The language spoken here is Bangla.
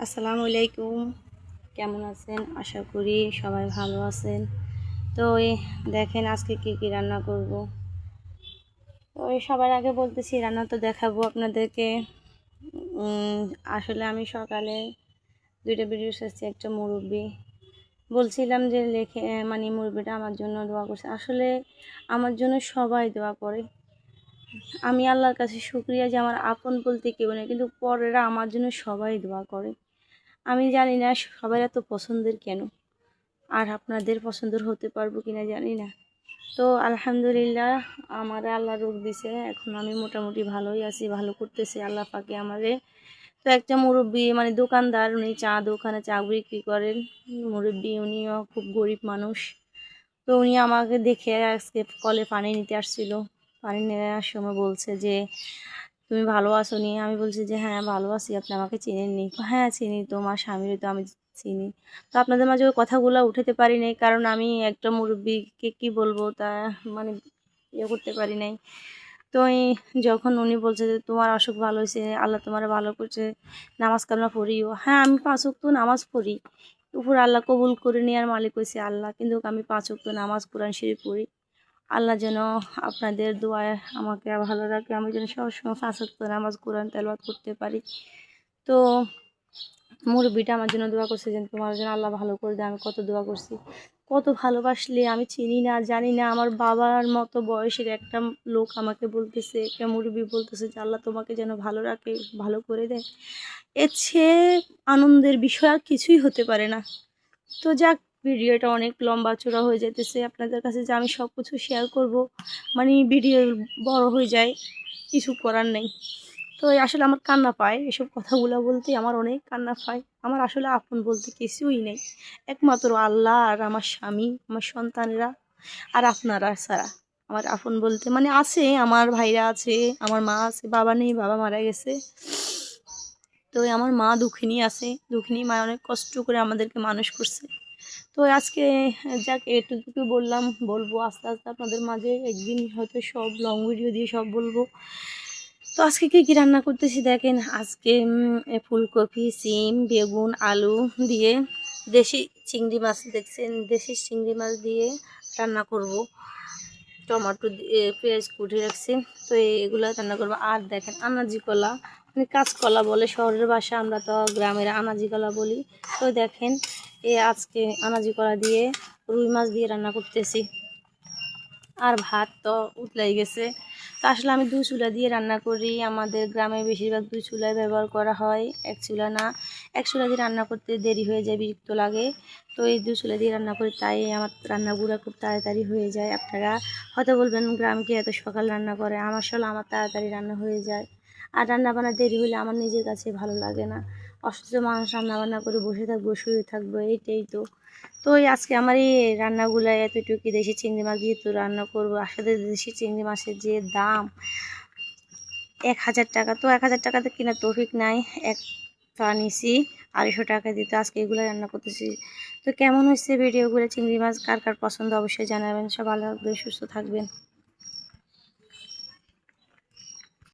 আসসালামু আলাইকুম। কেমন আছেন? আশা করি সবাই ভালো আছেন। তো দেখেন আজকে কি রান্না করব। তো সবার আগে বলতেছি রান্না তো দেখাবো আপনাদেরকে। উম, আসলে আমি সকালে দুইটা ভিডিও এসেছি, একটা মুরব্বি বলছিলাম যে লেখে মানে মুরব্বিটা আমার জন্য দোয়া করছে। আসলে আমার জন্য সবাই দোয়া করে। আমি আল্লাহর কাছে শুকরিয়া যে আমার আপন বলতে কেউ নেই, কিন্তু পরেরা আমার জন্য সবাই দোয়া করে। আমি জানি না সবার এত পছন্দের কেন, আর আপনাদের পছন্দের হতে পারবো কিনা জানি না। তো আলহামদুলিল্লাহ, আমারে আল্লাহ রোগ দিছে, এখন আমি মোটামুটি ভালোই আছি, ভালো করতেছি আল্লাহ পাকে আমারে। তো একটা মুরব্বি মানে দোকানদার, উনি চা দোকানে চা বিক্রি করেন। মুরব্বি, উনিও খুব গরিব মানুষ। তো উনি আমাকে দেখে আজকে কলে পানি নিতে আসছিল। পানি নেওয়ার সময় বলছে যে তুমি ভালো আছো নি? আমি বলছি যে হ্যাঁ ভালো আছি, আপনি আমাকে চিনেননি? হ্যাঁ চিনি, তোমার স্বামীর তো আমি চিনি। তো আপনাদের মাঝে ওই কথাগুলো উঠাতে পারি নাই, কারণ আমি একটা মুরব্বিকে কি বলবো তা মানে করতে পারি নাই। তো যখন উনি বলছে যে তোমার অসুখ ভালো হয়েছে, আল্লাহ তোমার ভালো করছে, নামাজ কালামা পড়িও। হ্যাঁ আমি 5 ওয়াক্ত নামাজ পড়ি, উপর আল্লাহ কবুল করে নেওয়ার মালিক হয়েছে আল্লাহ, কিন্তু আমি 5 ওয়াক্ত নামাজ কোরআন শরীফ পড়ি। আল্লাহ যেন আপনাদের দোয়ায় আমাকে ভালো রাখে, আমি যেন সবসময় 5 ওয়াক্ত নামাজ কোরআন তেলাওয়াত করতে পারি। তো মুরব্বিটা আমার জন্য দোয়া করছে যে তোমার জন্য আল্লাহ ভালো করে দেয়। আমি কত দোয়া করছি, কত ভালোবাসলে আমি চিনি না জানি না। আমার বাবার মতো বয়সের একটা লোক আমাকে বলতেছে, একটা মুরব্বি বলতেছে যে আল্লাহ তোমাকে যেন ভালো রাখে, ভালো করে দেয়। এর চেয়ে আনন্দের বিষয় আর কিছুই হতে পারে না। তো যাক, ভিডিওটা অনেক লম্বা চূড়া হয়ে যেতেছে আপনাদের কাছে, যে আমি সব কিছু শেয়ার করব মানে ভিডিও বড় হয়ে যায়, কিছু করার নেই। তো আসলে আমার কান্না পায় এসব কথাগুলো বলতে, আমার অনেক কান্না পায়। আমার আসলে আপন বলতে কিছুই নেই, একমাত্র আল্লাহ আর আমার স্বামী, আমার সন্তানেরা, আর আপনারা ছাড়া আমার আপন বলতে মানে আছে, আমার ভাইরা আছে, আমার মা আছে, বাবা নেই, বাবা মারা গেছে। তো আমার মা দুঃখিনী আছে, দুঃখিনী মা অনেক কষ্ট করে আমাদেরকে মানুষ করছে। তো আজকে যাক এটুকু বললাম, বলবো আস্তে আস্তে আপনাদের মাঝে একদিন হয়তো সব লং ভিডিও দিয়ে সব বলবো। তো আজকে কি রান্না করতেছি দেখেন। আজকে ফুলকপি, সিম, বেগুন, আলু দিয়ে দেশি চিংড়ি মাছ, দেখছেন দেশি চিংড়ি মাছ দিয়ে রান্না করব। টমেটো দিয়ে পেঁয়াজ কুটে রাখছি, তো এগুলো রান্না করবো। আর দেখেন আনাজি কলা, মানে কাঁচকলা বলে শহরের ভাষা, আমরা তো গ্রামের আনাজি কলা বলি। তো দেখেন আজকে আনাজি কলা দিয়ে রুই মাছ দিয়ে রান্না করতেছি। আর ভাত তো উতলাই গেছে। তো আসলে আমি 2 চুলা দিয়ে রান্না করি, আমাদের গ্রামে বেশিরভাগ 2 চুলায় ব্যবহার করা হয়, 1 চুলা না। 1 চুলা দিয়ে রান্না করতে দেরি হয়ে যায়, বিরক্ত লাগে। তো এই 2 চুলা দিয়ে রান্না করি, তাই আমার রান্নাগুলো খুব তাড়াতাড়ি হয়ে যায়। আপনারা হয়তো বলবেন গ্রামকে এত সকাল রান্না করে, আসলে আমার তাড়াতাড়ি রান্না হয়ে যায়। আর রান্না বান্না দেরি হলে আমার নিজের কাছে ভালো লাগে না। অসুস্থ মানুষ রান্না বান্না করে বসে থাকবো, শুয়ে থাকবো, এইটাই তো। তো আজকে আমার এই রান্নাগুলো এতটুকু, দেশি চিংড়ি মাছ দিয়ে তো রান্না করবো। আসলে দেশি চিংড়ি মাছের যে দাম 1000 টাকা, তো 1000 টাকাতে কিনা তৌফিক নাই, একটা নিছি 250 টাকা দিতে আজকে এগুলো রান্না করতেছি। তো কেমন হয়েছে ভিডিওগুলো, চিংড়ি মাছ কার কার পছন্দ অবশ্যই জানাবেন। সব ভালো থাকবেন, সুস্থ থাকবেন।